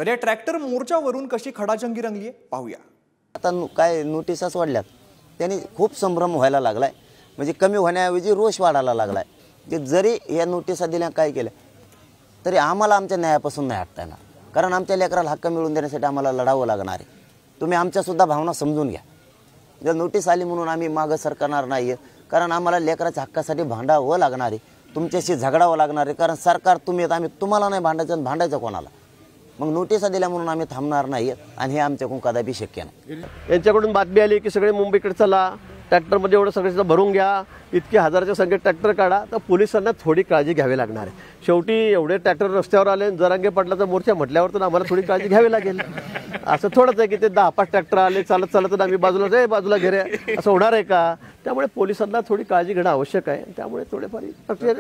तर या ट्रॅक्टर मोर्चावरून कशी खडाजंगी रंगली आहे पाहूया। आता काय नोटिसाच वाढल्यात, त्यांनी खूप संभ्रम व्हायला लागलाय, म्हणजे कमी होण्याऐवजी रोष वाढायला लागलाय। ते जरी या नोटिसा दिल्या काय केलं तरी आम्हाला आमच्या न्यायापासून नाही हटता येणार, कारण आमच्या लेकराला हक्क मिळवून देण्यासाठी आम्हाला लढावं लागणार आहे। तुम्ही आमच्यासुद्धा भावना समजून घ्या। जर नोटीस आली म्हणून आम्ही मागं सरकणार नाही, कारण आम्हाला लेकराच्या हक्कासाठी भांडावं लागणार आहे, तुमच्याशी झगडावं लागणार आहे, कारण सरकार तुम्ही आहेत, आम्ही तुम्हाला नाही भांडायचं, भांडायचं कोणाला? मग नोटिसा दिल्या म्हणून आम्ही थांबणार नाही आणि हे आमच्याकडून कदापि शक्य नाही। यांच्याकडून बातमी आली की सगळे मुंबईकडे चला, ट्रॅक्टरमध्ये एवढं सगळं भरून घ्या, इतके हजाराच्या संख्येत ट्रॅक्टर काढा, तर पोलिसांना थोडी काळजी घ्यावी लागणार आहे। शेवटी एवढे ट्रॅक्टर रस्त्यावर आले, जरांगे पाटलाचा मोर्चा म्हटल्यावर तर आम्हाला थोडी काळजी घ्यावी लागेल। असं थोडंच आहे की ते 10-5 ट्रॅक्टर आले चालत चालत तर आम्ही बाजूला घे असं होणार आहे का? त्यामुळे पोलिसांना थोडी काळजी घेणं आवश्यक आहे। त्यामुळे थोडेफार प्रक्रिया